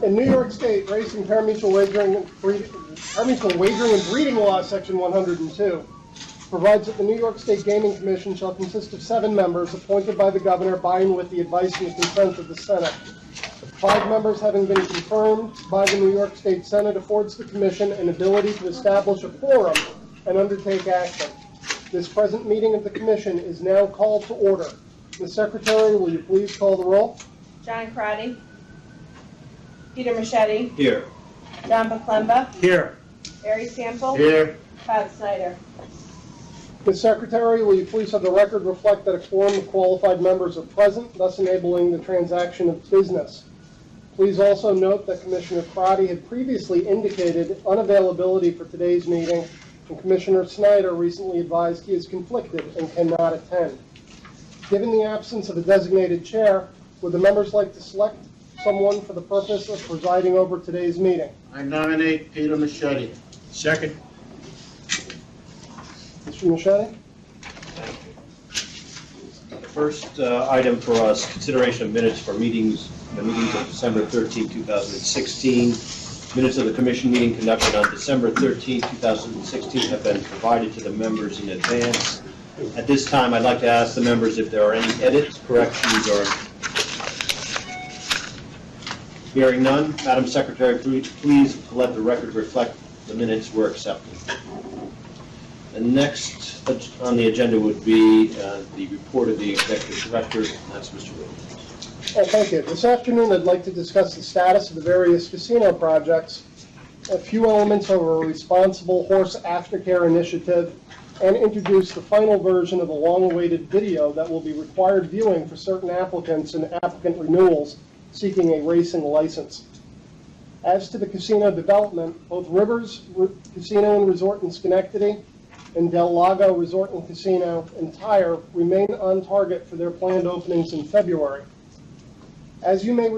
In New York State, Racing Parimutuel Wagering and Breeding Law, Section 102, provides that the New York State Gaming Commission shall consist of 7 members appointed by the governor by and with the advice and the consent of the Senate. 5 members having been confirmed by the New York State Senate affords the Commission an ability to establish a quorum and undertake action. This present meeting of the Commission is now called to order. Ms. Secretary, will you please call the roll? John Crotty. Peter Machete. Here. John Baklemba. Here. Barry Sample. Here. Todd Snyder. Ms. Secretary, will you please have the record reflect that a quorum of qualified members are present, thus enabling the transaction of business. Please also note that Commissioner Crotty had previously indicated unavailability for today's meeting, and Commissioner Snyder recently advised he is conflicted and cannot attend. Given the absence of a designated chair, would the members like to select someone for the purpose of presiding over today's meeting? I nominate Peter Machete. Second. Mr. Machete? First item for us, consideration of minutes for the meetings of December 13, 2016. Minutes of the commission meeting conducted on December 13, 2016 have been provided to the members in advance. At this time, I'd like to ask the members if there are any edits, corrections, or... Hearing none, Madam Secretary, please let the record reflect the minutes were accepted. The next on the agenda would be the report of the Executive Director, and that's Mr. Williams. Thank you. This afternoon, I'd like to discuss the status of the various casino projects, a few elements of a responsible horse aftercare initiative, and introduce the final version of a long-awaited video that will be required viewing for certain applicants and applicant renewals seeking a racing license. As to the casino development, both Rivers Casino and Resort in Schenectady and Del Lago Resort and Casino and Tire remain on target for their planned openings in February. As you may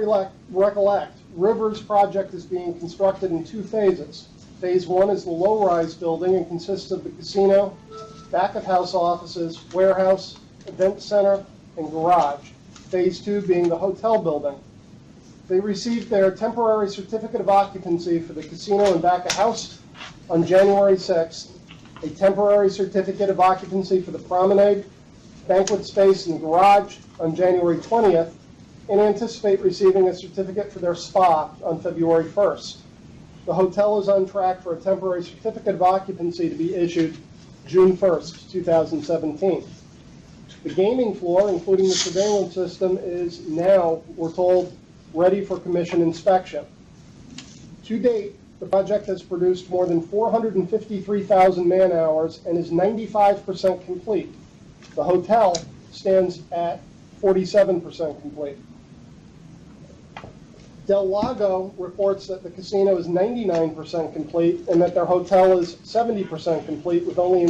recollect, Rivers project is being constructed in 2 phases. Phase 1 is the low-rise building and consists of the casino, back-of-house offices, warehouse, event center, and garage. Phase 2 being the hotel building. They received their temporary certificate of occupancy for the casino and back-of-house on January 6th, a temporary certificate of occupancy for the promenade, banquet space, and garage on January 20th, and anticipate receiving a certificate for their spa on February 1st. The hotel is on track for a temporary certificate of occupancy to be issued June 1st, 2017. The gaming floor, including the surveillance system, is now, we're told, ready for commission inspection. To date, the project has produced more than 453,000 man-hours and is 95% complete. The hotel stands at 47% complete. Del Lago reports that the casino is 99% complete and that their hotel is 70% complete with only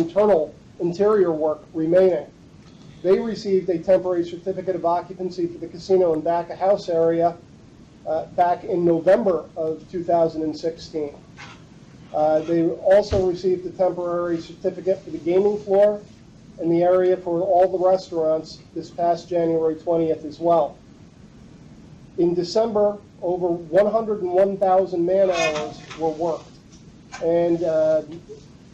interior work remaining. They received a temporary certificate of occupancy for the casino and back-of-house area back in November of 2016. They also received a temporary certificate for the gaming floor and the area for all the restaurants this past January 20th as well. In December, over 101,000 man-hours were worked. And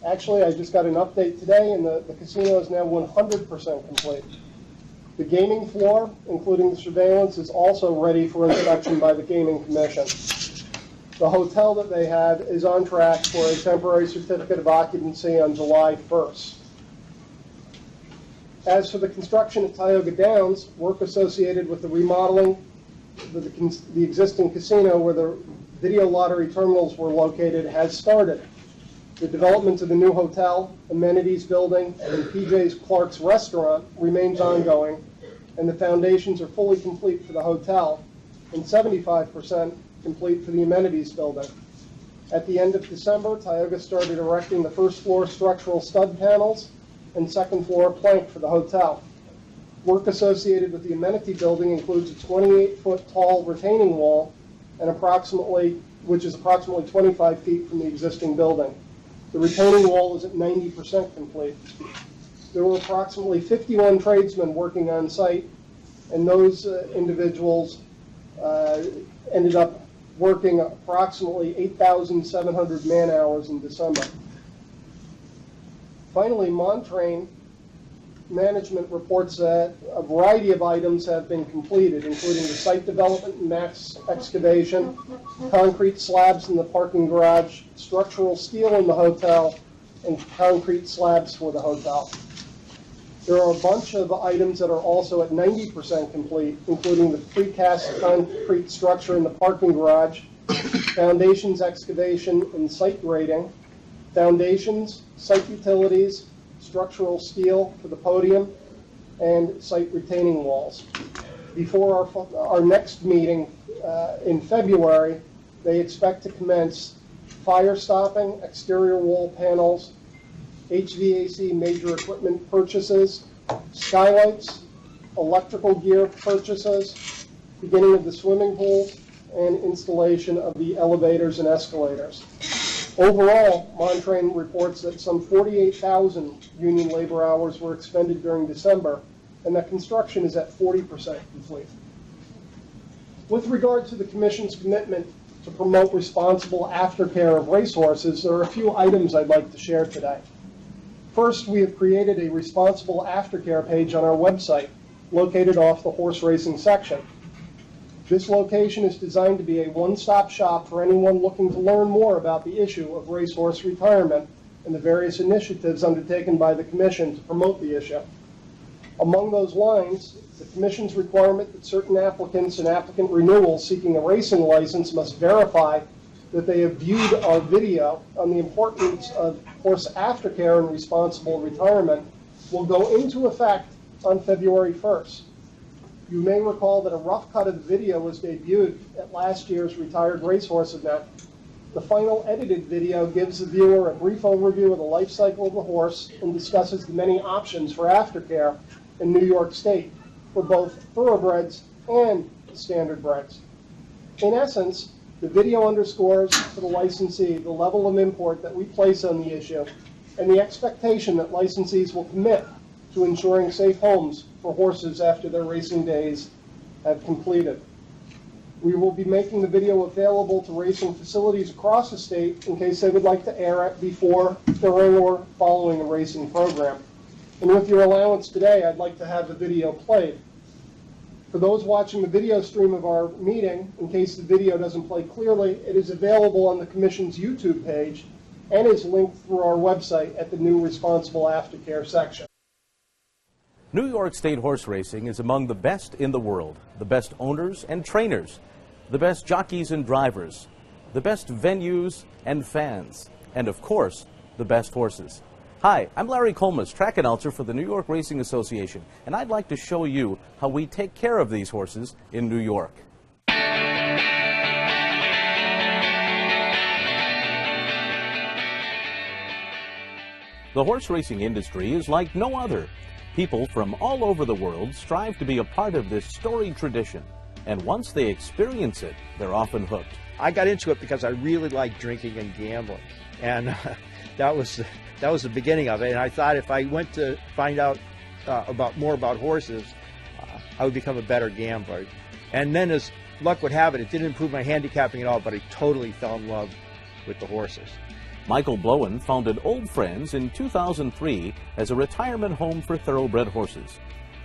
actually, I just got an update today, and the casino is now 100% complete. The gaming floor, including the surveillance, is also ready for inspection by the Gaming Commission. The hotel that they have is on track for a temporary certificate of occupancy on July 1st. As for the construction at Tioga Downs, work associated with the remodeling the existing casino where the video lottery terminals were located has started. The development of the new hotel, amenities building, and PJ's Clark's restaurant remains ongoing, and the foundations are fully complete for the hotel and 75% complete for the amenities building. At the end of December, Tioga started erecting the first floor structural stud panels and second floor plank for the hotel. Work associated with the amenity building includes a 28-foot tall retaining wall and which is approximately 25 feet from the existing building. The retaining wall is at 90% complete. There were approximately 51 tradesmen working on site, and those individuals ended up working approximately 8,700 man-hours in December. Finally, Montrain management reports that a variety of items have been completed, including the site development and mass excavation, concrete slabs in the parking garage, structural steel in the hotel, and concrete slabs for the hotel. There are a bunch of items that are also at 90% complete, including the precast concrete structure in the parking garage, foundations excavation and site grading, foundations, site utilities, structural steel for the podium, and site retaining walls. Before our next meeting in February, they expect to commence fire stopping, exterior wall panels, HVAC major equipment purchases, skylights, electrical gear purchases, beginning of the swimming pools, and installation of the elevators and escalators. Overall, Montrain reports that some 48,000 union labor hours were expended during December, and that construction is at 40% complete. With regard to the Commission's commitment to promote responsible aftercare of racehorses, there are a few items I'd like to share today. First, we have created a responsible aftercare page on our website, located off the horse racing section. This location is designed to be a one-stop shop for anyone looking to learn more about the issue of racehorse retirement and the various initiatives undertaken by the Commission to promote the issue. Among those lines, the Commission's requirement that certain applicants and applicant renewals seeking a racing license must verify that they have viewed our video on the importance of horse aftercare and responsible retirement will go into effect on February 1st. You may recall that a rough cut of the video was debuted at last year's retired racehorse event. The final edited video gives the viewer a brief overview of the life cycle of the horse and discusses the many options for aftercare in New York State for both thoroughbreds and standardbreds. In essence, the video underscores to the licensee the level of import that we place on the issue and the expectation that licensees will commit to ensuring safe homes for horses after their racing days have completed. We will be making the video available to racing facilities across the state in case they would like to air it before, during, or following a racing program. And with your allowance today, I'd like to have the video played. For those watching the video stream of our meeting, in case the video doesn't play clearly, it is available on the Commission's YouTube page and is linked through our website at the new Responsible Aftercare section. New York State horse racing is among the best in the world. The best owners and trainers, the best jockeys and drivers, the best venues and fans, and of course, the best horses. Hi, I'm Larry Colmas, track announcer for the New York Racing Association, and I'd like to show you how we take care of these horses in New York. The horse racing industry is like no other. People from all over the world strive to be a part of this storied tradition, and once they experience it, they're often hooked. I got into it because I really liked drinking and gambling, and that was the beginning of it. And I thought if I went to find out more about horses, I would become a better gambler. And then, as luck would have it, it didn't improve my handicapping at all, but I totally fell in love with the horses. Michael Blowen founded Old Friends in 2003 as a retirement home for thoroughbred horses.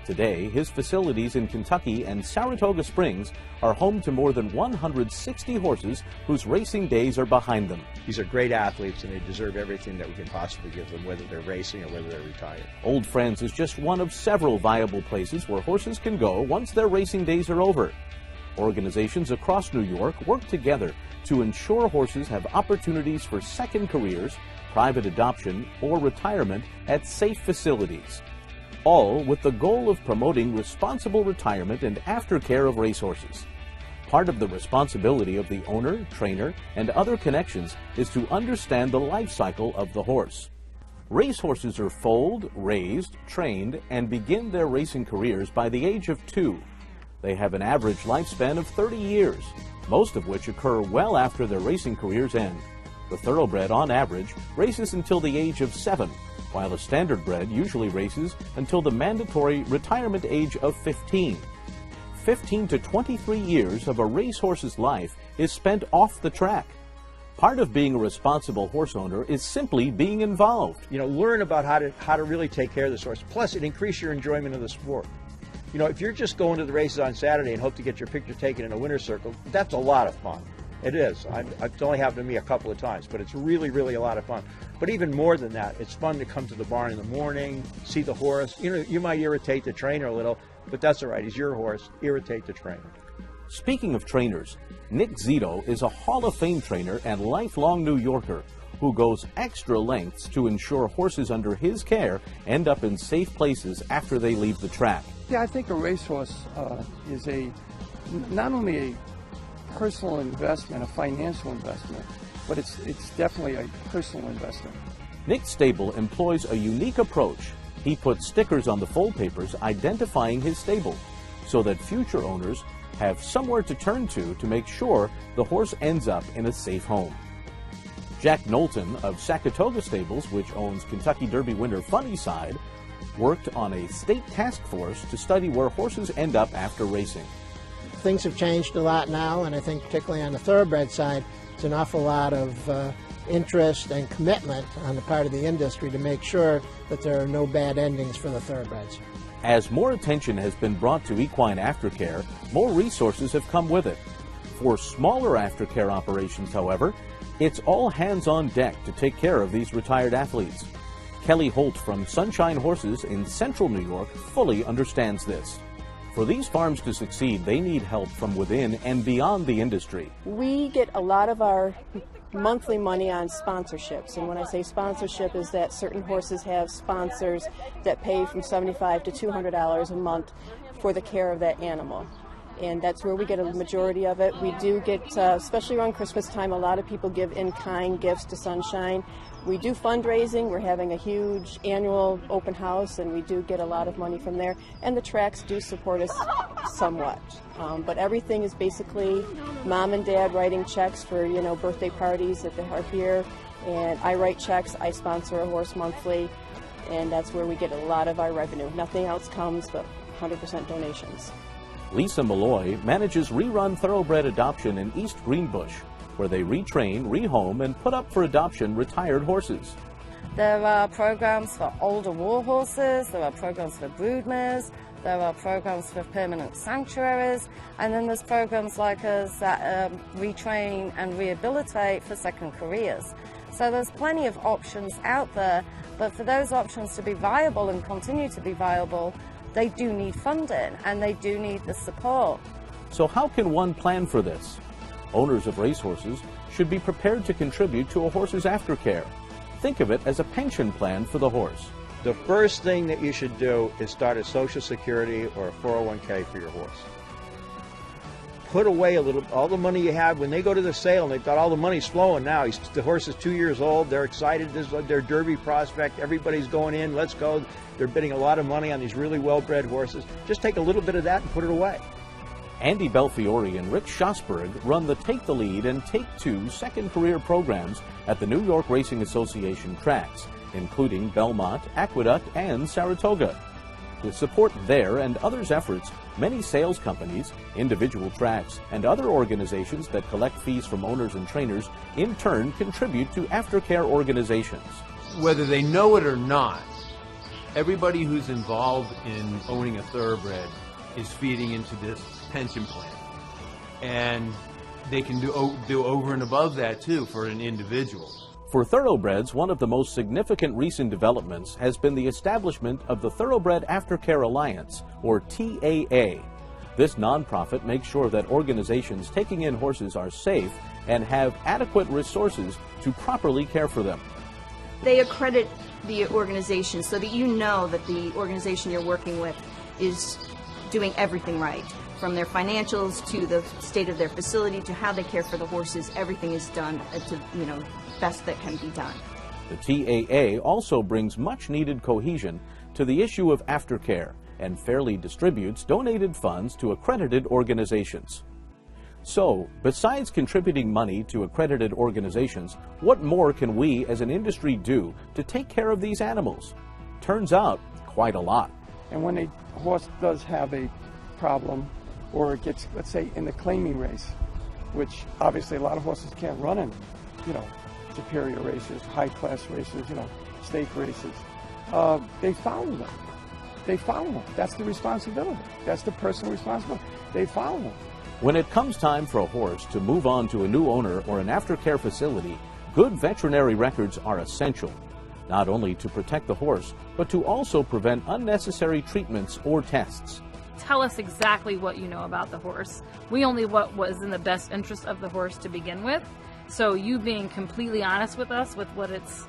Today, his facilities in Kentucky and Saratoga Springs are home to more than 160 horses whose racing days are behind them. These are great athletes, and they deserve everything that we can possibly give them, whether they're racing or whether they're retired. Old Friends is just one of several viable places where horses can go once their racing days are over. Organizations across New York work together to ensure horses have opportunities for second careers, private adoption, or retirement at safe facilities, all with the goal of promoting responsible retirement and aftercare of racehorses. Part of the responsibility of the owner, trainer, and other connections is to understand the life cycle of the horse. Racehorses are foaled, raised, trained, and begin their racing careers by the age of 2. They have an average lifespan of 30 years, most of which occur well after their racing careers end. The thoroughbred, on average, races until the age of 7, while a standardbred usually races until the mandatory retirement age of 15. 15 to 23 years of a racehorse's life is spent off the track. Part of being a responsible horse owner is simply being involved. You know, learn about how to really take care of this horse. Plus, it increases your enjoyment of the sport. You know, if you're just going to the races on Saturday and hope to get your picture taken in a winner's circle, that's a lot of fun. It is. It's only happened to me a couple of times, but it's really, really a lot of fun. But even more than that, it's fun to come to the barn in the morning, see the horse. You know, you might irritate the trainer a little, but that's all right. He's your horse. Irritate the trainer. Speaking of trainers, Nick Zito is a Hall of Fame trainer and lifelong New Yorker who goes extra lengths to ensure horses under his care end up in safe places after they leave the track. Yeah, I think a racehorse is not only a personal investment, a financial investment, but it's definitely a personal investment. Nick's stable employs a unique approach. He puts stickers on the foal papers identifying his stable so that future owners have somewhere to turn to make sure the horse ends up in a safe home. Jack Knowlton of Saratoga Stables, which owns Kentucky Derby winner Funny Side, worked on a state task force to study where horses end up after racing. Things have changed a lot now, and I think particularly on the thoroughbred side, it's an awful lot of interest and commitment on the part of the industry to make sure that there are no bad endings for the thoroughbreds. As more attention has been brought to equine aftercare, more resources have come with it. For smaller aftercare operations, however, it's all hands on deck to take care of these retired athletes. Kelly Holt from Sunshine Horses in central New York fully understands this. For these farms to succeed, they need help from within and beyond the industry. We get a lot of our monthly money on sponsorships, and when I say sponsorship is that certain horses have sponsors that pay from $75 to $200 a month for the care of that animal. And that's where we get a majority of it. We do get, especially around Christmas time, a lot of people give in-kind gifts to Sunshine. We do fundraising. We're having a huge annual open house, and we do get a lot of money from there. And the tracks do support us somewhat. But everything is basically mom and dad writing checks for, you know, birthday parties if they are here. And I write checks. I sponsor a horse monthly, and that's where we get a lot of our revenue. Nothing else comes but 100% donations. Lisa Malloy manages Rerun Thoroughbred Adoption in East Greenbush, where they retrain, rehome, and put up for adoption retired horses. There are programs for older war horses, there are programs for broodmares, there are programs for permanent sanctuaries, and then there's programs like us that retrain and rehabilitate for second careers. So there's plenty of options out there, but for those options to be viable and continue to be viable, they do need funding and they do need the support. So how can one plan for this? Owners of racehorses should be prepared to contribute to a horse's aftercare. Think of it as a pension plan for the horse. The first thing that you should do is start a Social Security or a 401k for your horse. Put away all the money you have. When they go to the sale and they've got all the money flowing now, the horse is 2 years old, they're excited, this is their Derby prospect, everybody's going in, let's go. They're bidding a lot of money on these really well-bred horses. Just take a little bit of that and put it away. Andy Belfiore and Rick Schosberg run the Take the Lead and Take Two second career programs at the New York Racing Association tracks, including Belmont, Aqueduct, and Saratoga. To support their and others' efforts, many sales companies, individual tracks, and other organizations that collect fees from owners and trainers in turn contribute to aftercare organizations. Whether they know it or not, everybody who's involved in owning a thoroughbred is feeding into this pension plan. And they can do over and above that too for an individual. For thoroughbreds, one of the most significant recent developments has been the establishment of the Thoroughbred Aftercare Alliance, or TAA. This nonprofit makes sure that organizations taking in horses are safe and have adequate resources to properly care for them. They accredit the organization so that you know that the organization you're working with is doing everything right. From their financials to the state of their facility to how they care for the horses, everything is done to, best that can be done. The TAA also brings much needed cohesion to the issue of aftercare and fairly distributes donated funds to accredited organizations. So, besides contributing money to accredited organizations, what more can we as an industry do to take care of these animals? Turns out, quite a lot. And when a horse does have a problem, or it gets, let's say, in the claiming race, which obviously a lot of horses can't run in, superior races, high-class races, stake races. They follow them. They follow them. That's the responsibility. That's the personal responsibility. They follow them. When it comes time for a horse to move on to a new owner or an aftercare facility, good veterinary records are essential, not only to protect the horse, but to also prevent unnecessary treatments or tests. Tell us exactly what you know about the horse. We only what was in the best interest of the horse to begin with. So you being completely honest with us with what its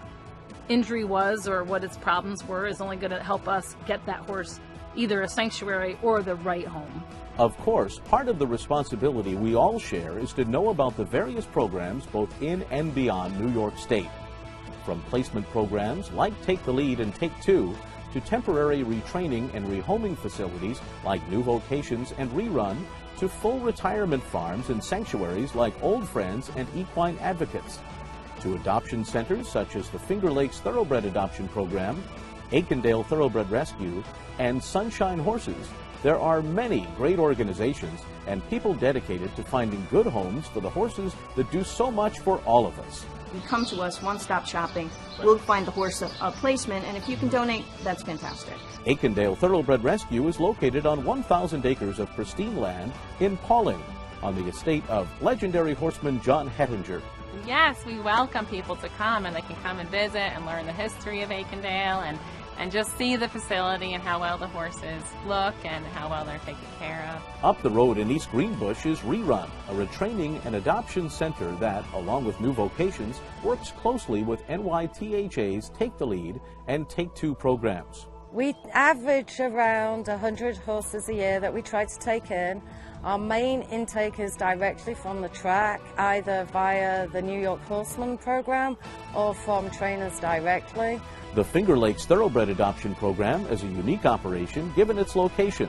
injury was or what its problems were is only going to help us get that horse either a sanctuary or the right home. Of course, part of the responsibility we all share is to know about the various programs both in and beyond New York State. From placement programs like Take the Lead and Take Two, to temporary retraining and rehoming facilities like New Vocations and Rerun, to full retirement farms and sanctuaries like Old Friends and Equine Advocates, to adoption centers such as the Finger Lakes Thoroughbred Adoption Program, Aikendale Thoroughbred Rescue, and Sunshine Horses. There are many great organizations and people dedicated to finding good homes for the horses that do so much for all of us. You come to us, one-stop shopping. We'll find the horse a placement, and if you can donate, that's fantastic. Aikendale Thoroughbred Rescue is located on 1,000 acres of pristine land in Pauling, on the estate of legendary horseman John Hettinger. Yes, we welcome people to come, and they can come and visit and learn the history of Aikendale and just see the facility and how well the horses look and how well they're taken care of. Up the road in East Greenbush is Rerun, a retraining and adoption center that, along with New Vocations, works closely with NYTHA's Take the Lead and Take Two programs. We average around 100 horses a year that we try to take in. Our main intake is directly from the track, either via the New York Horseman program or from trainers directly. The Finger Lakes Thoroughbred Adoption Program is a unique operation given its location.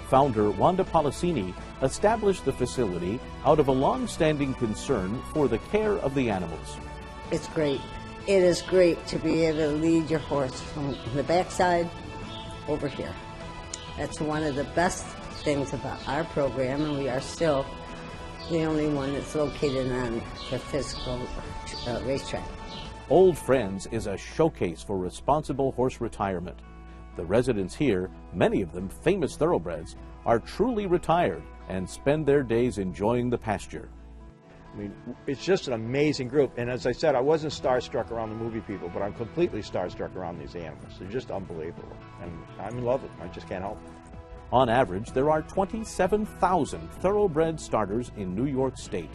Founder Wanda Policini established the facility out of a long-standing concern for the care of the animals. It's great. It is great to be able to lead your horse from the backside over here. That's one of the best things about our program, and we are still the only one that's located on the physical racetrack. Old Friends is a showcase for responsible horse retirement. The residents here, many of them famous thoroughbreds, are truly retired and spend their days enjoying the pasture. I mean, it's just an amazing group. And as I said, I wasn't starstruck around the movie people, but I'm completely starstruck around these animals. They're just unbelievable. And I'm in love with them. I just can't help it. On average, there are 27,000 thoroughbred starters in New York State.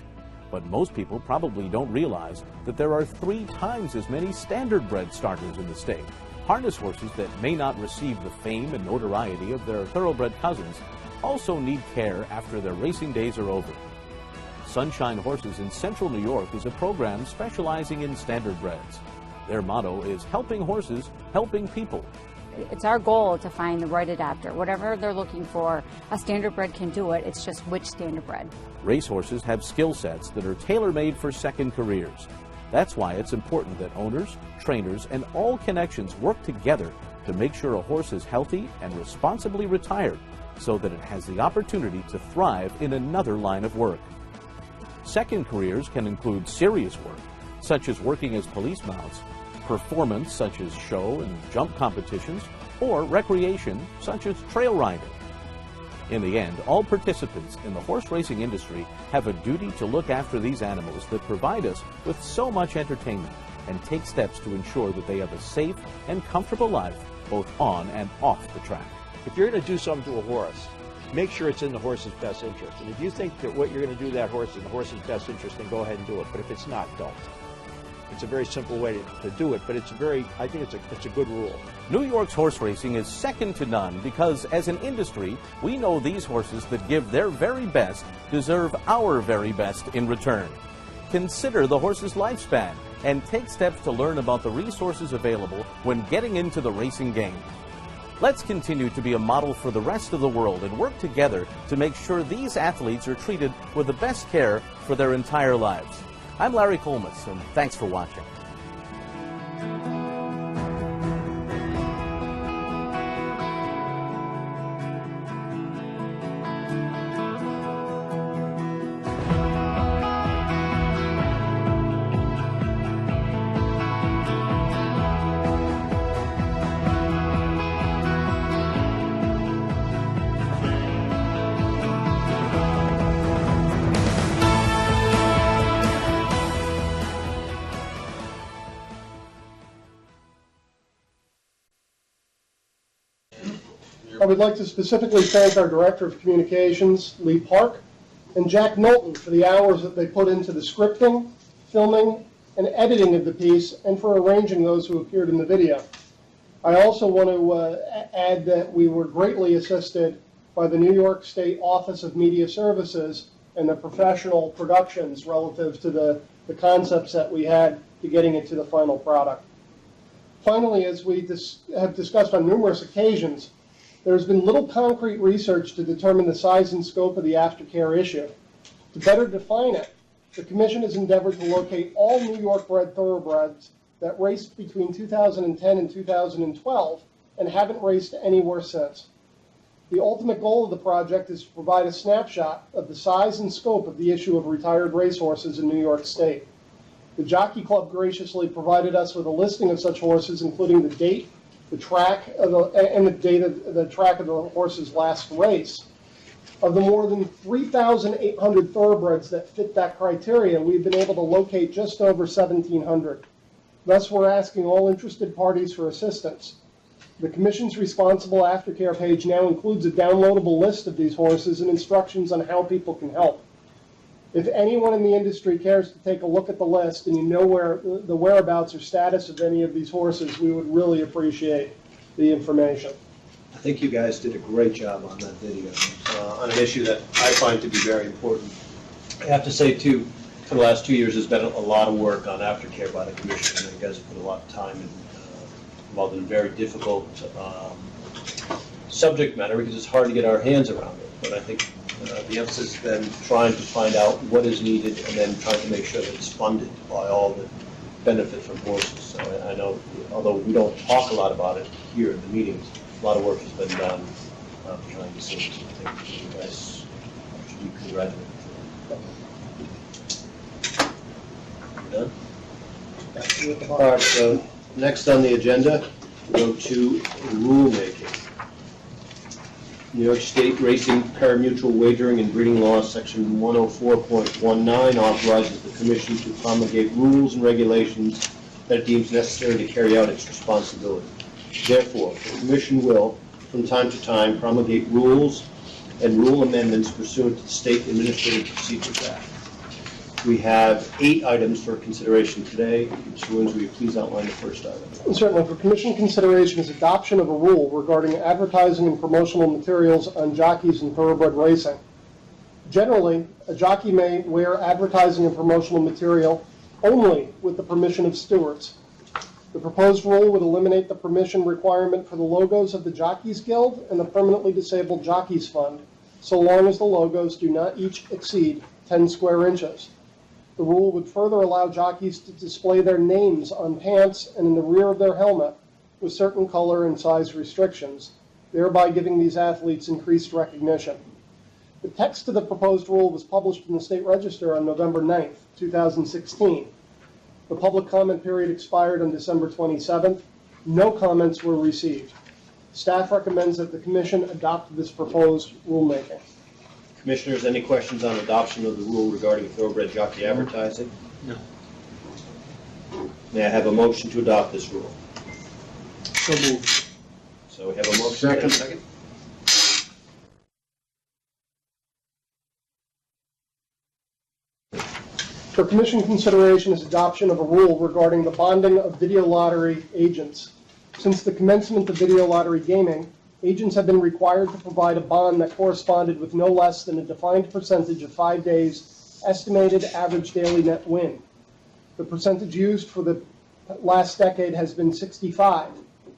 But most people probably don't realize that there are 3 times as many standard-bred starters in the state. Harness horses that may not receive the fame and notoriety of their thoroughbred cousins also need care after their racing days are over. Sunshine Horses in Central New York is a program specializing in standardbreds. Their motto is helping horses, helping people. It's our goal to find the right adapter. Whatever they're looking for, a standardbred can do it. It's just which standardbred. Racehorses have skill sets that are tailor-made for second careers. That's why it's important that owners, trainers, and all connections work together to make sure a horse is healthy and responsibly retired so that it has the opportunity to thrive in another line of work. Second careers can include serious work, such as working as police mounts, performance, such as show and jump competitions, or recreation, such as trail riding. In the end, all participants in the horse racing industry have a duty to look after these animals that provide us with so much entertainment and take steps to ensure that they have a safe and comfortable life both on and off the track. If you're going to do something to a horse, make sure it's in the horse's best interest. And if you think that what you're going to do to that horse is in the horse's best interest, then go ahead and do it. But if it's not, don't. It's a very simple way to do it, but I think it's a good rule. New York's horse racing is second to none because, as an industry, we know these horses that give their very best deserve our very best in return. Consider the horse's lifespan and take steps to learn about the resources available when getting into the racing game. Let's continue to be a model for the rest of the world and work together to make sure these athletes are treated with the best care for their entire lives. I'm Larry Colmus, and thanks for watching. I would like to specifically thank our Director of Communications, Lee Park, and Jack Knowlton for the hours that they put into the scripting, filming, and editing of the piece, and for arranging those who appeared in the video. I also want to add that we were greatly assisted by the New York State Office of Media Services and the professional productions relative to the concepts that we had to getting it to the final product. Finally, as we have discussed on numerous occasions, there's been little concrete research to determine the size and scope of the aftercare issue. To better define it, the Commission has endeavored to locate all New York-bred thoroughbreds that raced between 2010 and 2012 and haven't raced anywhere since. The ultimate goal of the project is to provide a snapshot of the size and scope of the issue of retired racehorses in New York State. The Jockey Club graciously provided us with a listing of such horses, including the date, the track, and the date of the track of the horse's last race. Of the more than 3,800 thoroughbreds that fit that criteria, we've been able to locate just over 1,700. Thus, we're asking all interested parties for assistance. The Commission's responsible aftercare page now includes a downloadable list of these horses and instructions on how people can help. If anyone in the industry cares to take a look at the list and you know where the whereabouts or status of any of these horses, we would really appreciate the information. I think you guys did a great job on that video on an issue that I find to be very important. I have to say, too, for the last 2 years, there's been a lot of work on aftercare by the Commission, and you guys have put a lot of time involved in a very difficult subject matter because it's hard to get our hands around it. But I think the emphasis has been trying to find out what is needed and then trying to make sure that it's funded by all that benefit from horses. So I know, although we don't talk a lot about it here in the meetings, a lot of work has been done behind the scenes. I think you guys should be congratulated. Done? All right, so next on the agenda, we go to rulemaking. New York State Racing Parimutuel Wagering and Breeding Law, Section 104.19, authorizes the Commission to promulgate rules and regulations that it deems necessary to carry out its responsibility. Therefore, the Commission will, from time to time, promulgate rules and rule amendments pursuant to the State Administrative Procedures Act. We have 8 items for consideration today. Mr. Williams, will you please outline the first item? Certainly. For Commission consideration is adoption of a rule regarding advertising and promotional materials on jockeys and thoroughbred racing. Generally, a jockey may wear advertising and promotional material only with the permission of stewards. The proposed rule would eliminate the permission requirement for the logos of the Jockeys Guild and the Permanently Disabled Jockeys Fund, so long as the logos do not each exceed 10 square inches. The rule would further allow jockeys to display their names on pants and in the rear of their helmet with certain color and size restrictions, thereby giving these athletes increased recognition. The text of the proposed rule was published in the State Register on November 9th, 2016. The public comment period expired on December 27th. No comments were received. Staff recommends that the Commission adopt this proposed rulemaking. Commissioners, any questions on adoption of the rule regarding thoroughbred jockey advertising? No. May I have a motion to adopt this rule? So moved. So we have a motion and a second. For Commission consideration is adoption of a rule regarding the bonding of video lottery agents. Since the commencement of video lottery gaming, agents have been required to provide a bond that corresponded with no less than a defined percentage of 5 days estimated average daily net win. The percentage used for the last decade has been 65,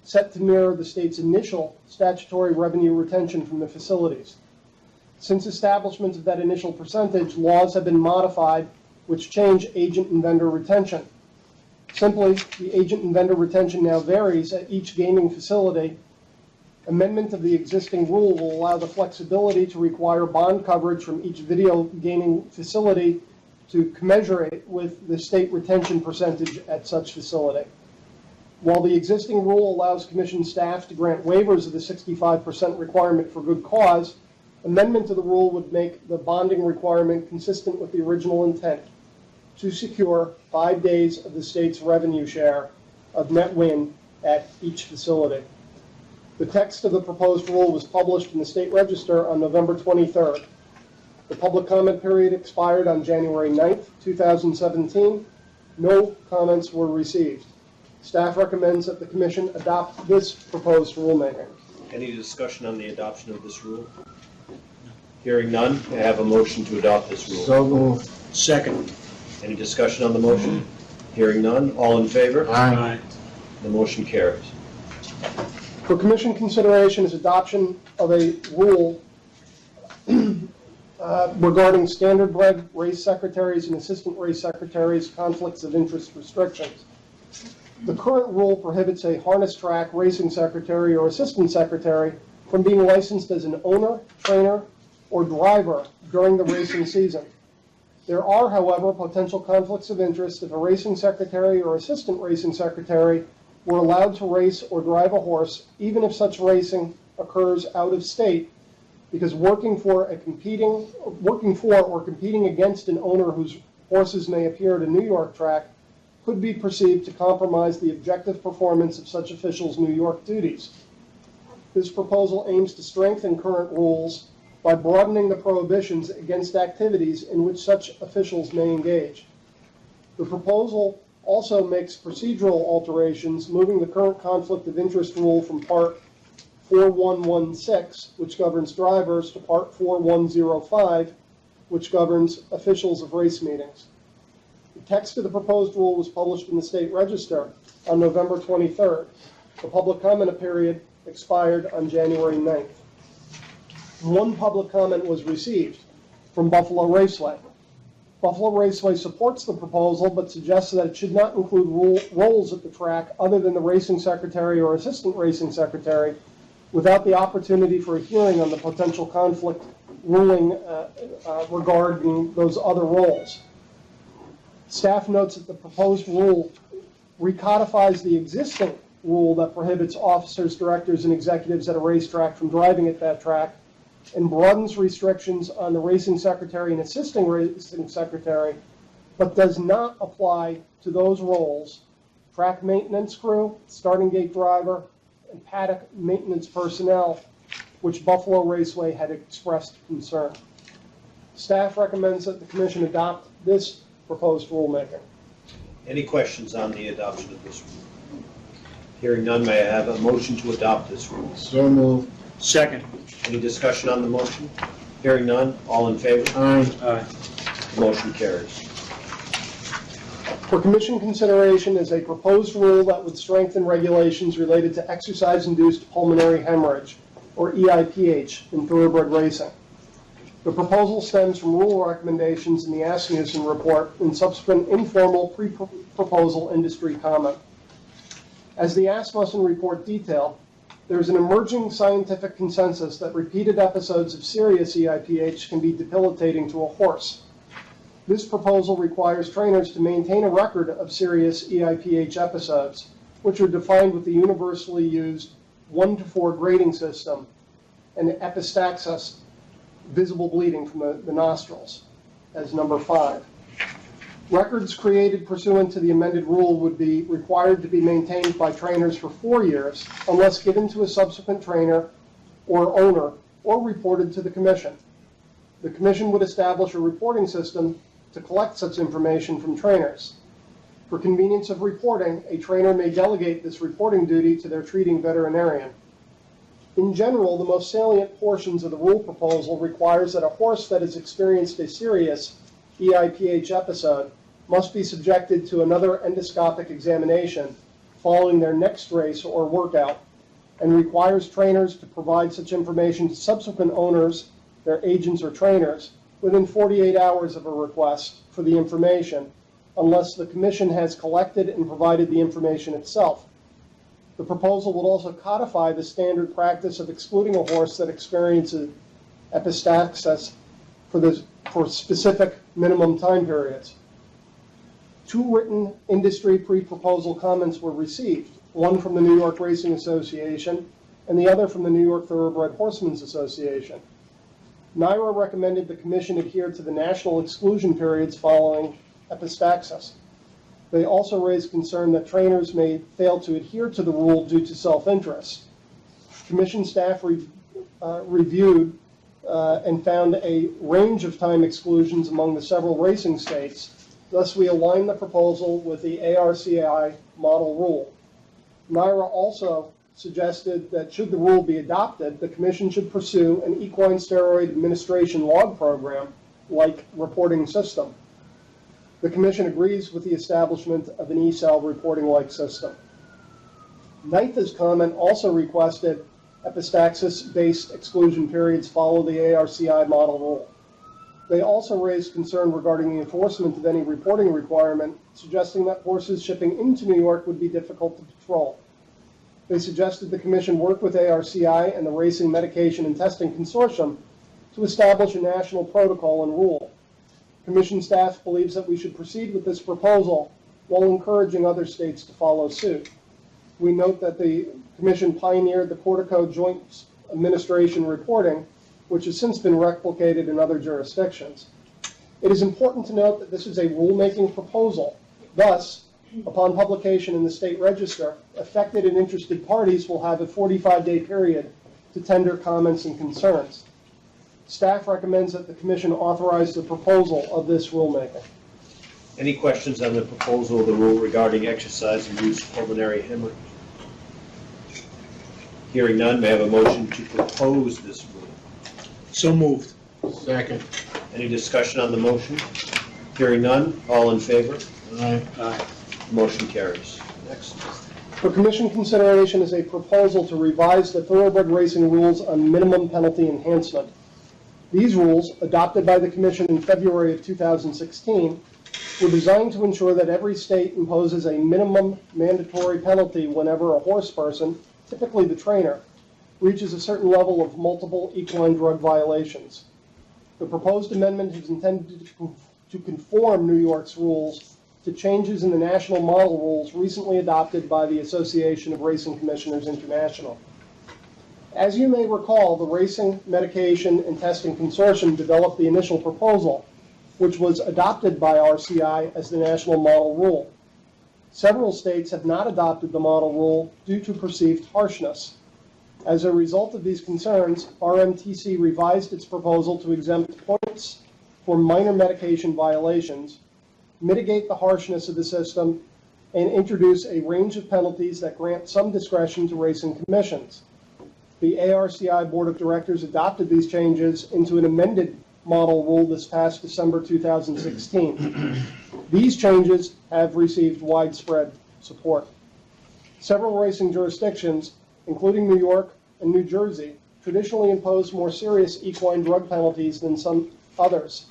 set to mirror the state's initial statutory revenue retention from the facilities. Since establishment of that initial percentage, laws have been modified which change agent and vendor retention. Simply, the agent and vendor retention now varies at each gaming facility. Amendment of the existing rule will allow the flexibility to require bond coverage from each video gaming facility to commensurate with the state retention percentage at such facility. While the existing rule allows Commission staff to grant waivers of the 65% requirement for good cause, amendment to the rule would make the bonding requirement consistent with the original intent to secure 5 days of the state's revenue share of net win at each facility. The text of the proposed rule was published in the State Register on November 23rd. The public comment period expired on January 9th, 2017. No comments were received. Staff recommends that the Commission adopt this proposed rulemaking. Any discussion on the adoption of this rule? Hearing none, may I have a motion to adopt this rule? So moved. Second. Any discussion on the motion? Hearing none, all in favor? Aye. The motion carries. For Commission consideration is adoption of a rule regarding standard-bred race secretaries and assistant race secretaries' conflicts of interest restrictions. The current rule prohibits a harness track racing secretary or assistant secretary from being licensed as an owner, trainer, or driver during the racing season. There are, however, potential conflicts of interest if a racing secretary or assistant racing secretary were allowed to race or drive a horse, even if such racing occurs out of state, because working for or competing against an owner whose horses may appear at a New York track could be perceived to compromise the objective performance of such officials' New York duties. This proposal aims to strengthen current rules by broadening the prohibitions against activities in which such officials may engage. The proposal also makes procedural alterations, moving the current conflict of interest rule from Part 4116, which governs drivers, to Part 4105, which governs officials of race meetings. The text of the proposed rule was published in the State Register on November 23rd. The public comment period expired on January 9th. One public comment was received from Buffalo Raceway. Buffalo Raceway supports the proposal but suggests that it should not include roles at the track other than the racing secretary or assistant racing secretary without the opportunity for a hearing on the potential conflict ruling regarding those other roles. Staff notes that the proposed rule recodifies the existing rule that prohibits officers, directors, and executives at a racetrack from driving at that track and broadens restrictions on the racing secretary and assisting racing secretary, but does not apply to those roles: track maintenance crew, starting gate driver, and paddock maintenance personnel, which Buffalo Raceway had expressed concern. Staff recommends that the Commission adopt this proposed rulemaking. Any questions on the adoption of this rule? Hearing none, may I have a motion to adopt this rule? So moved. Second. Any discussion on the motion? Hearing none, all in favor? Aye. Aye. The motion carries. For Commission consideration is a proposed rule that would strengthen regulations related to exercise-induced pulmonary hemorrhage, or EIPH, in thoroughbred racing. The proposal stems from rule recommendations in the Asmussen report and subsequent informal pre-proposal industry comment. As the Asmussen report detailed, there is an emerging scientific consensus that repeated episodes of serious EIPH can be debilitating to a horse. This proposal requires trainers to maintain a record of serious EIPH episodes, which are defined with the universally used 1 to 4 grading system and epistaxis, visible bleeding from the nostrils, as number 5. Records created pursuant to the amended rule would be required to be maintained by trainers for 4 years unless given to a subsequent trainer or owner or reported to the Commission. The Commission would establish a reporting system to collect such information from trainers. For convenience of reporting, a trainer may delegate this reporting duty to their treating veterinarian. In general, the most salient portions of the rule proposal requires that a horse that has experienced a serious EIPH episode must be subjected to another endoscopic examination following their next race or workout, and requires trainers to provide such information to subsequent owners, their agents or trainers, within 48 hours of a request for the information, unless the Commission has collected and provided the information itself. The proposal would also codify the standard practice of excluding a horse that experiences epistaxis for specific minimum time periods. 2 written industry pre-proposal comments were received, one from the New York Racing Association and the other from the New York Thoroughbred Horsemen's Association. NYRA recommended the Commission adhere to the national exclusion periods following epistaxis. They also raised concern that trainers may fail to adhere to the rule due to self-interest. Commission staff reviewed and found a range of time exclusions among the several racing states. Thus, we aligned the proposal with the ARCI model rule. NYRA also suggested that should the rule be adopted, the Commission should pursue an equine steroid administration log program-like reporting system. The Commission agrees with the establishment of an ESAL reporting-like system. NYTHA's comment also requested epistaxis-based exclusion periods follow the ARCI model rule. They also raised concern regarding the enforcement of any reporting requirement, suggesting that horses shipping into New York would be difficult to patrol. They suggested the Commission work with ARCI and the Racing Medication and Testing Consortium to establish a national protocol and rule. Commission staff believes that we should proceed with this proposal while encouraging other states to follow suit. We note that the Commission pioneered the Portico Joint Administration reporting, which has since been replicated in other jurisdictions. It is important to note that this is a rulemaking proposal. Thus, upon publication in the state register, affected and interested parties will have a 45-day period to tender comments and concerns. Staff recommends that the Commission authorize the proposal of this rulemaking. Any questions on the proposal of the rule regarding exercise-induced pulmonary hemorrhage? Hearing none, may I have a motion to propose this rule? So moved. Second. Any discussion on the motion? Hearing none, all in favor? Aye. Aye. Motion carries. Next. For Commission consideration is a proposal to revise the thoroughbred racing rules on minimum penalty enhancement. These rules, adopted by the Commission in February of 2016, were designed to ensure that every state imposes a minimum mandatory penalty whenever a horse person, typically the trainer, reaches a certain level of multiple equine drug violations. The proposed amendment is intended to conform New York's rules to changes in the national model rules recently adopted by the Association of Racing Commissioners International. As you may recall, the Racing Medication and Testing Consortium developed the initial proposal, which was adopted by RCI as the national model rule. Several states have not adopted the model rule due to perceived harshness. As a result of these concerns, RMTC revised its proposal to exempt points for minor medication violations, mitigate the harshness of the system, and introduce a range of penalties that grant some discretion to racing commissions. The ARCI Board of Directors adopted these changes into an amended model rule this past December 2016. These changes have received widespread support. Several racing jurisdictions, including New York and New Jersey, traditionally impose more serious equine drug penalties than some others.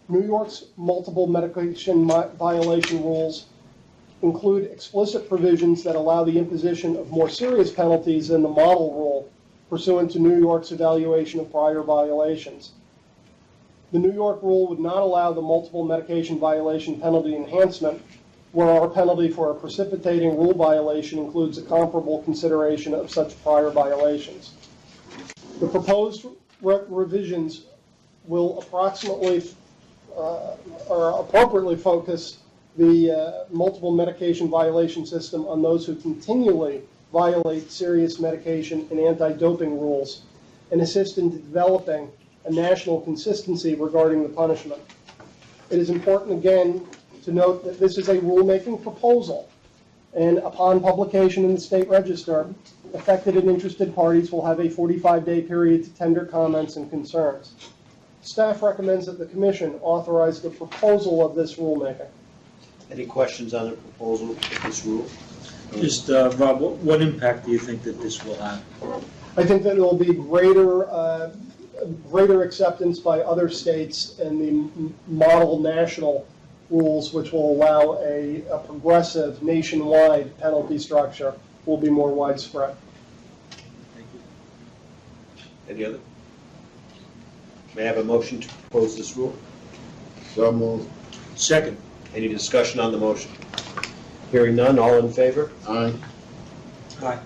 New York's multiple medication violation rules include explicit provisions that allow the imposition of more serious penalties than the model rule pursuant to New York's evaluation of prior violations. The New York rule would not allow the multiple medication violation penalty enhancement, where our penalty for a precipitating rule violation includes a comparable consideration of such prior violations. The proposed revisions will appropriately focus the multiple medication violation system on those who continually violate serious medication and anti-doping rules and assist in developing a national consistency regarding the punishment. It is important, again, to note that this is a rulemaking proposal, and upon publication in the state register, affected and interested parties will have a 45-day period to tender comments and concerns. Staff recommends that the Commission authorize the proposal of this rulemaking. Any questions on the proposal of this rule? Just, Rob, what impact do you think that this will have? I think that there will be greater acceptance by other states and the model national rules, which will allow a progressive nationwide penalty structure, will be more widespread. Thank you. Any other? May I have a motion to propose this rule? So moved. Second. Any discussion on the motion? Hearing none, all in favor? Aye. Aye.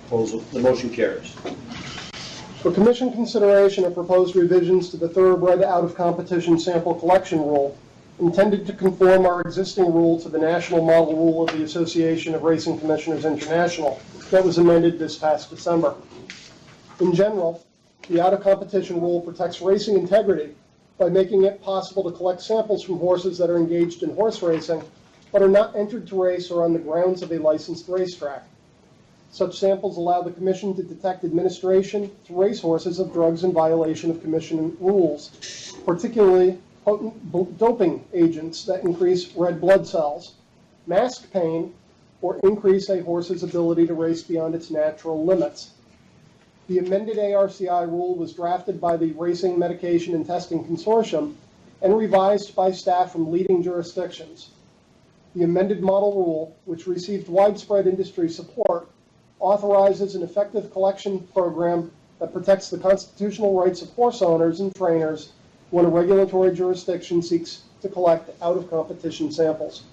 The motion carries. For Commission consideration of proposed revisions to the thoroughbred out-of-competition sample collection rule, intended to conform our existing rule to the national model rule of the Association of Racing Commissioners International, that was amended this past December. In general, the out-of-competition rule protects racing integrity by making it possible to collect samples from horses that are engaged in horse racing but are not entered to race or on the grounds of a licensed racetrack. Such samples allow the Commission to detect administration to racehorses of drugs in violation of Commission rules, particularly potent doping agents that increase red blood cells, mask pain, or increase a horse's ability to race beyond its natural limits. The amended ARCI rule was drafted by the Racing Medication and Testing Consortium and revised by staff from leading jurisdictions. The amended model rule, which received widespread industry support, authorizes an effective collection program that protects the constitutional rights of horse owners and trainers when a regulatory jurisdiction seeks to collect out-of-competition samples.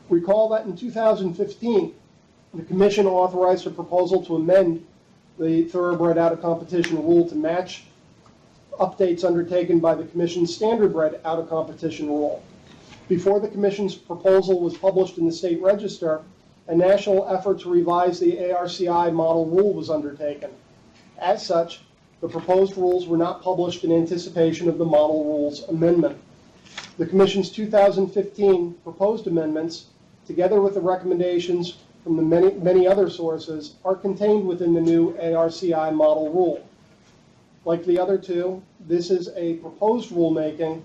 Recall that in 2015, the Commission authorized a proposal to amend the thoroughbred out-of-competition rule to match updates undertaken by the Commission's standardbred out-of-competition rule. Before the Commission's proposal was published in the State Register, a national effort to revise the ARCI model rule was undertaken. As such, the proposed rules were not published in anticipation of the model rules amendment. The Commission's 2015 proposed amendments, together with the recommendations from the many other sources, are contained within the new ARCI model rule. Like the other two, this is a proposed rulemaking,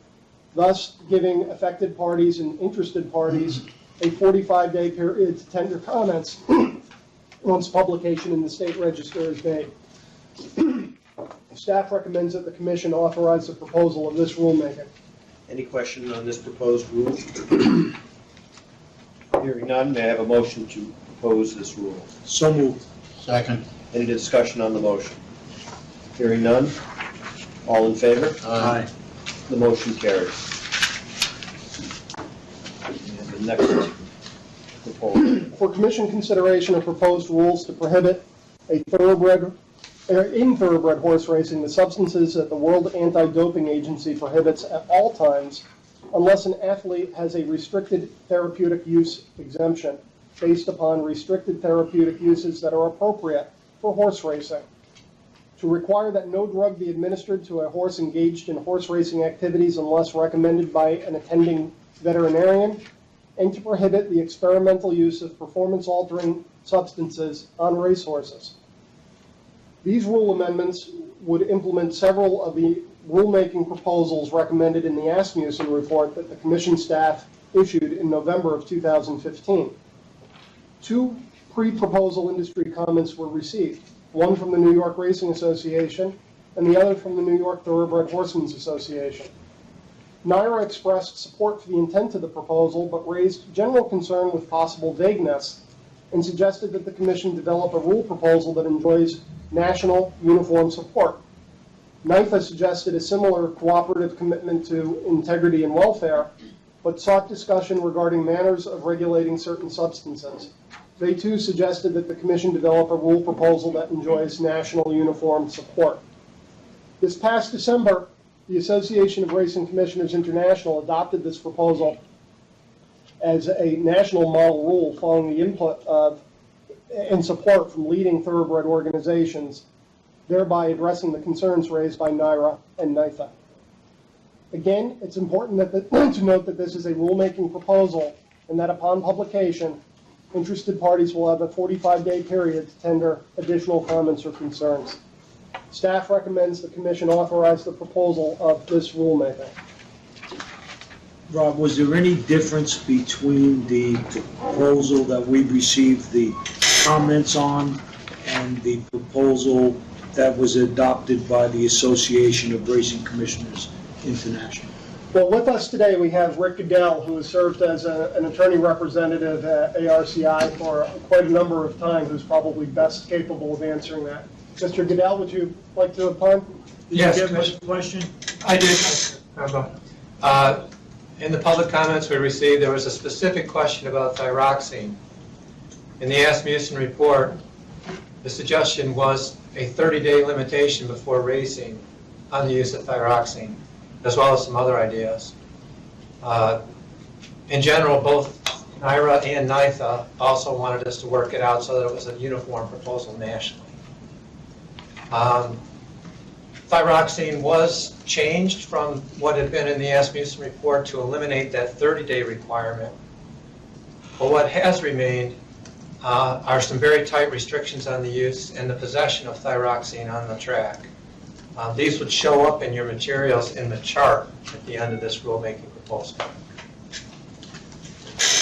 thus giving affected parties and interested parties a 45-day period to tender comments once publication in the State Register is made. Staff recommends that the Commission authorize the proposal of this rulemaking. Any question on this proposed rule? Hearing none, may I have a motion to propose this rule? So moved. Second. Any discussion on the motion? Hearing none, all in favor? Aye. The motion carries. And the next proposal. For Commission consideration of proposed rules to prohibit in thoroughbred horse racing the substances that the World Anti-Doping Agency prohibits at all times unless an athlete has a restricted therapeutic use exemption based upon restricted therapeutic uses that are appropriate for horse racing. To require that no drug be administered to a horse engaged in horse racing activities unless recommended by an attending veterinarian, and to prohibit the experimental use of performance-altering substances on racehorses. These rule amendments would implement several of the rulemaking proposals recommended in the Asmussen report that the Commission staff issued in November of 2015. Two pre-proposal industry comments were received, one from the New York Racing Association and the other from the New York Thoroughbred Horsemen's Association. NYRA expressed support for the intent of the proposal, but raised general concern with possible vagueness and suggested that the Commission develop a rule proposal that enjoys national uniform support. NYFA suggested a similar cooperative commitment to integrity and welfare, but sought discussion regarding manners of regulating certain substances. They too suggested that the Commission develop a rule proposal that enjoys national uniform support. This past December, the Association of Racing Commissioners International adopted this proposal as a national model rule following the input of and support from leading thoroughbred organizations, thereby addressing the concerns raised by NYRA and NYFA. Again, it's important to note that this is a rulemaking proposal and that upon publication, interested parties will have a 45-day period to tender additional comments or concerns. Staff recommends the Commission authorize the proposal of this rulemaking. Rob, was there any difference between the proposal that we received the comments on and the proposal that was adopted by the Association of Racing Commissioners International? Well, with us today we have Rick Goodell, who has served as an attorney representative at ARCI for quite a number of time, who's probably best capable of answering that. Mr. Goodell, would you like to opine? Yes. Did you get my question? I did. In the public comments we received, there was a specific question about thyroxine. In the Asmussen report, the suggestion was a 30-day limitation before racing on the use of thyroxine, as well as some other ideas. In general, both NYRA and NYTHA also wanted us to work it out so that it was a uniform proposal nationally. Thyroxine was changed from what had been in the Asmussen report to eliminate that 30-day requirement. But what has remained are some very tight restrictions on the use and the possession of thyroxine on the track. These would show up in your materials in the chart at the end of this rulemaking proposal.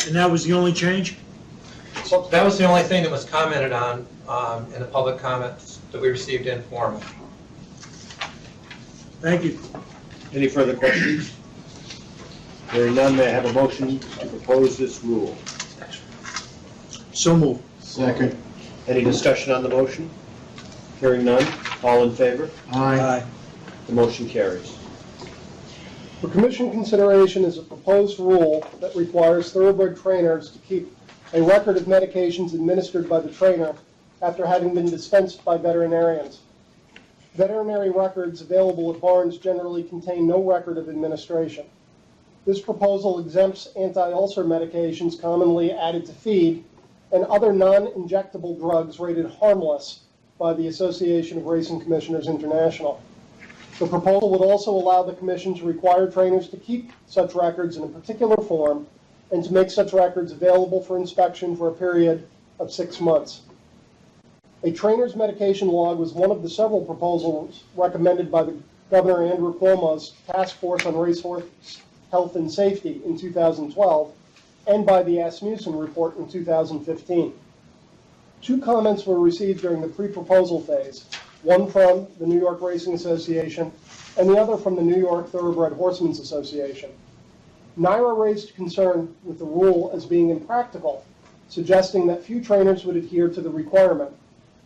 And that was the only change? So that was the only thing that was commented on in the public comments that we received informally. Thank you. Any further questions? Hearing none, may I have a motion to propose this rule? So moved. Second. Any discussion on the motion? Hearing none, all in favor? Aye. The motion carries. For Commission consideration is a proposed rule that requires thoroughbred trainers to keep a record of medications administered by the trainer after having been dispensed by veterinarians. Veterinary records available at barns generally contain no record of administration. This proposal exempts anti-ulcer medications commonly added to feed and other non-injectable drugs rated harmless by the Association of Racing Commissioners International. The proposal would also allow the Commission to require trainers to keep such records in a particular form and to make such records available for inspection for a period of 6 months. A trainer's medication log was one of the several proposals recommended by the Governor Andrew Cuomo's Task Force on Racehorse Health and Safety in 2012 and by the Asmussen report in 2015. 2 comments were received during the pre-proposal phase, one from the New York Racing Association and the other from the New York Thoroughbred Horsemen's Association. NYRA raised concern with the rule as being impractical, suggesting that few trainers would adhere to the requirement.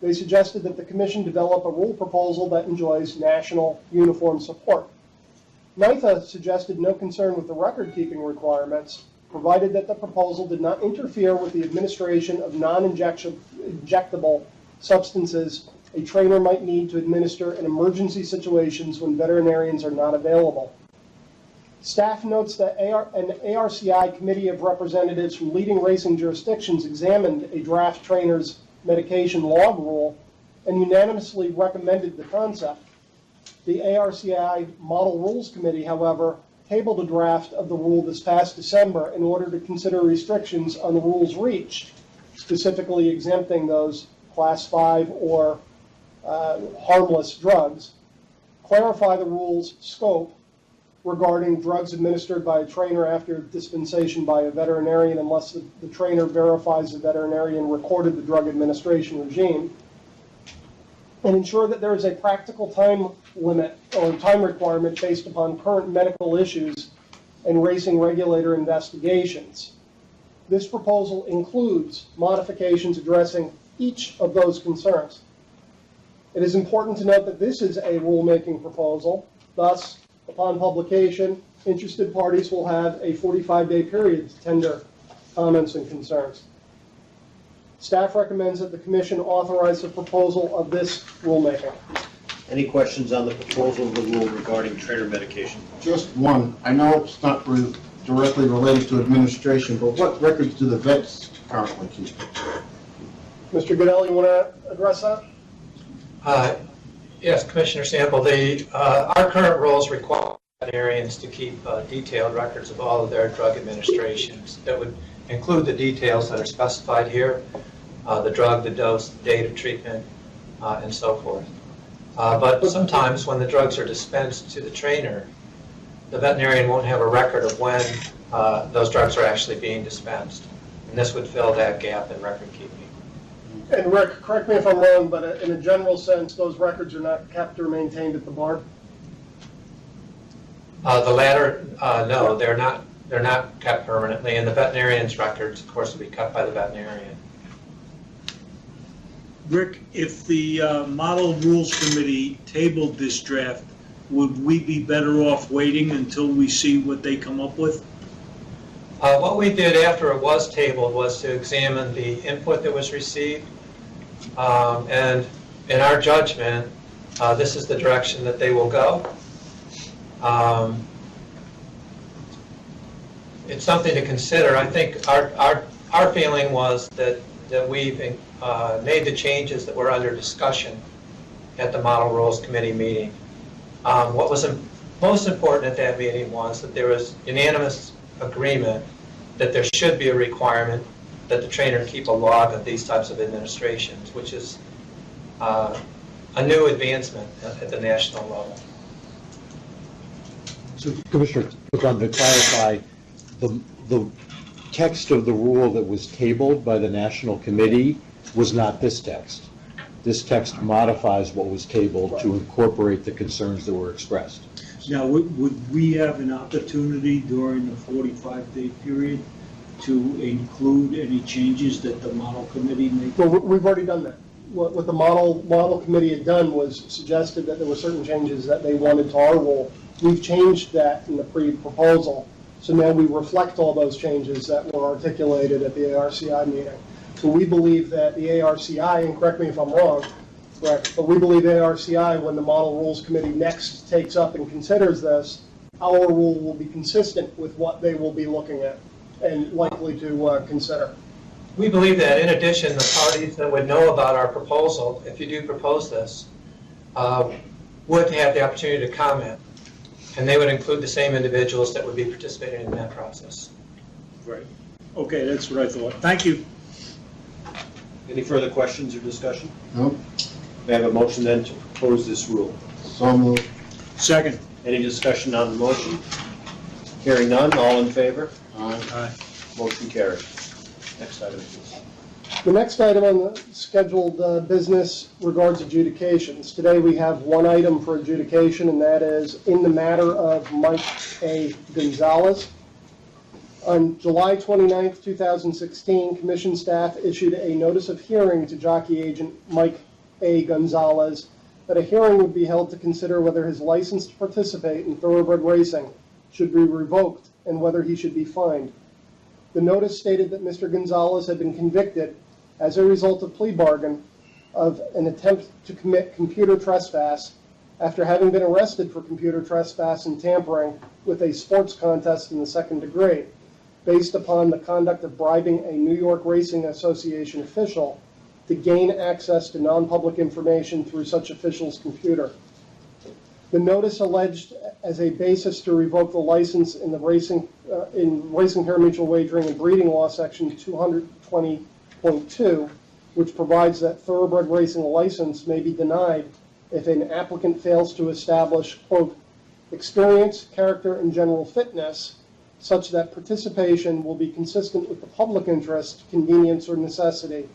They suggested that the Commission develop a rule proposal that enjoys national uniform support. NYTHA suggested no concern with the record-keeping requirements, provided that the proposal did not interfere with the administration of non-injectable substances a trainer might need to administer in emergency situations when veterinarians are not available. Staff notes that an ARCI committee of representatives from leading racing jurisdictions examined a draft trainer's medication log rule and unanimously recommended the concept. The ARCI Model Rules Committee, however, tabled a draft of the rule this past December in order to consider restrictions on the rule's reach, specifically exempting those Class 5 or harmless drugs, clarify the rule's scope regarding drugs administered by a trainer after dispensation by a veterinarian unless the trainer verifies the veterinarian recorded the drug administration regime, and ensure that there is a practical time limit or time requirement based upon current medical issues and racing regulator investigations. This proposal includes modifications addressing each of those concerns. It is important to note that this is a rulemaking proposal. Thus, upon publication, interested parties will have a 45-day period to tender comments and concerns. Staff recommends that the Commission authorize the proposal of this rulemaking. Any questions on the proposal of the rule regarding trainer medication? Just one. I know it's not directly related to administration, but what records do the vets currently keep? Mr. Goodell, you want to address that? Yes, Commissioner Sample, our current rules require veterinarians to keep detailed records of all of their drug administrations. That would include the details that are specified here, the drug, the dose, the date of treatment, and so forth. But sometimes when the drugs are dispensed to the trainer, the veterinarian won't have a record of when those drugs are actually being dispensed. And this would fill that gap in record keeping. And Rick, correct me if I'm wrong, but in a general sense, those records are not kept or maintained at the barn? The latter, no, they're not kept permanently, and the veterinarian's records, of course, will be kept by the veterinarian. Rick, if the Model Rules Committee tabled this draft, would we be better off waiting until we see what they come up with? What we did after it was tabled was to examine the input that was received, and in our judgment, this is the direction that they will go. it's something to consider. I think our feeling was that we've made the changes that were under discussion at the Model Rules Committee meeting. What was most important at that meeting was that there was unanimous agreement that there should be a requirement that the trainer keep a log of these types of administrations, which is a new advancement at the national level. So, Commissioner, to clarify, the text of the rule that was tabled by the National Committee was not this text. This text modifies what was tabled to incorporate the concerns that were expressed. Now, would we have an opportunity during the 45-day period to include any changes that the model committee made? Well, we've already done that. What the model committee had done was suggested that there were certain changes that they wanted to our rule. We've changed that in the pre-proposal. So now we reflect all those changes that were articulated at the ARCI meeting. So we believe that the ARCI, and correct me if I'm wrong, correct, but we believe ARCI, when the Model Rules Committee next takes up and considers this, our rule will be consistent with what they will be looking at and likely to consider. We believe that in addition, the parties that would know about our proposal, if you do propose this, would have the opportunity to comment. And they would include the same individuals that would be participating in that process. Right. Okay, that's what I thought. Thank you. Any further questions or discussion? No. May I have a motion then to propose this rule? So moved. Second. Any discussion on the motion? Hearing none, all in favor? Aye. Motion carried. Next item, please. The next item on the scheduled business regards adjudications. Today we have one item for adjudication, and that is in the matter of Mike A. Gonzalez. On July 29, 2016, Commission staff issued a notice of hearing to jockey agent Mike A. Gonzalez that a hearing would be held to consider whether his license to participate in thoroughbred racing should be revoked and whether he should be fined. The notice stated that Mr. Gonzalez had been convicted as a result of plea bargain of an attempt to commit computer trespass after having been arrested for computer trespass and tampering with a sports contest in the second degree, based upon the conduct of bribing a New York Racing Association official to gain access to non-public information through such official's computer. The notice alleged as a basis to revoke the license in the racing parimutuel wagering and breeding law section 220.2, which provides that thoroughbred racing license may be denied if an applicant fails to establish, quote, experience, character, and general fitness such that participation will be consistent with the public interest, convenience, or necessity,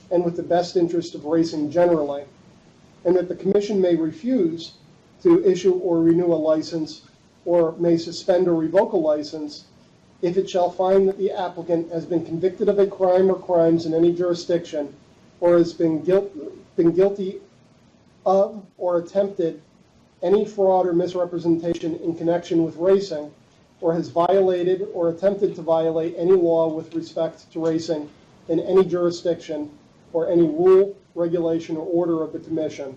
and with the best interest of racing generally, and that the Commission may refuse to issue or renew a license or may suspend or revoke a license if it shall find that the applicant has been convicted of a crime or crimes in any jurisdiction or has been guilty of or attempted any fraud or misrepresentation in connection with racing, or has violated or attempted to violate any law with respect to racing in any jurisdiction or any rule, regulation, or order of the Commission,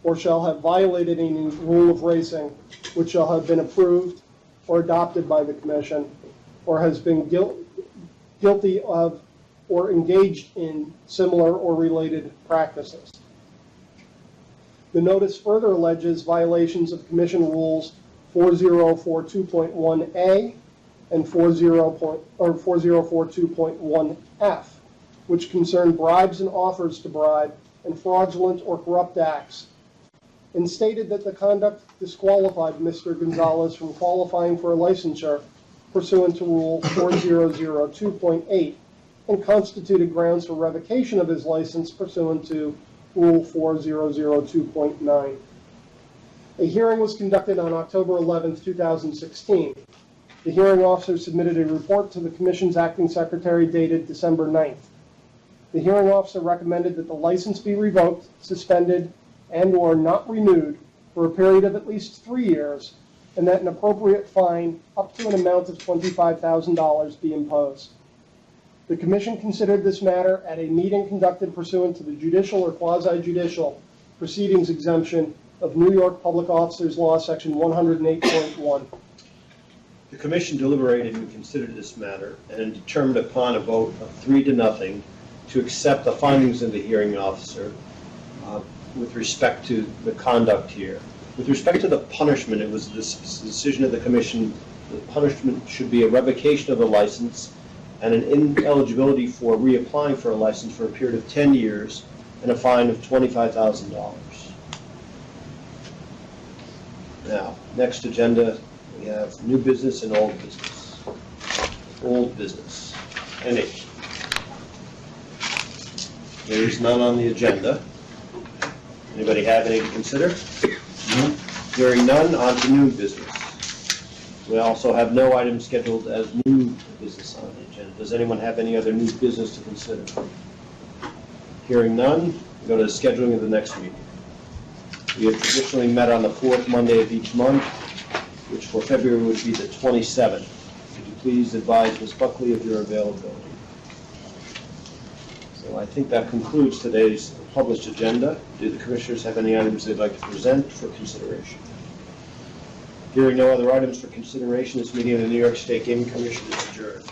or shall have violated any rule of racing which shall have been approved or adopted by the Commission, or has been guilty of or engaged in similar or related practices. The notice further alleges violations of Commission Rules 4042.1A and 4042.1F, which concern bribes and offers to bribe and fraudulent or corrupt acts, and stated that the conduct disqualified Mr. Gonzalez from qualifying for a licensure pursuant to Rule 4002.8 and constituted grounds for revocation of his license pursuant to Rule 4002.9. A hearing was conducted on October 11, 2016. The hearing officer submitted a report to the Commission's acting secretary dated December 9th. The hearing officer recommended that the license be revoked, suspended, and/or not renewed for a period of at least 3 years, and that an appropriate fine up to an amount of $25,000 be imposed. The Commission considered this matter at a meeting conducted pursuant to the judicial or quasi-judicial proceedings exemption of New York Public Officers Law, Section 108.1. The commission deliberated and considered this matter and determined upon a vote of 3-0 to accept the findings of the hearing officer with respect to the conduct here. With respect to the punishment, it was this decision of the commission. The punishment should be a revocation of the license and an ineligibility for reapplying for a license for a period of 10 years and a fine of $25,000. Now, next agenda, we have new business and old business. Old business. Any? There is none on the agenda. Anybody have any to consider? No. Hearing none, on to new business. We also have no items scheduled as new business on the agenda. Does anyone have any other new business to consider? Hearing none, we go to the scheduling of the next meeting. We have traditionally met on the 4th Monday of each month, which for February would be the 27th. Could you please advise Ms. Buckley of your availability? So I think that concludes today's published agenda. Do the commissioners have any items they'd like to present for consideration? Hearing no other items for consideration, this meeting of the New York State Gaming Commission is adjourned.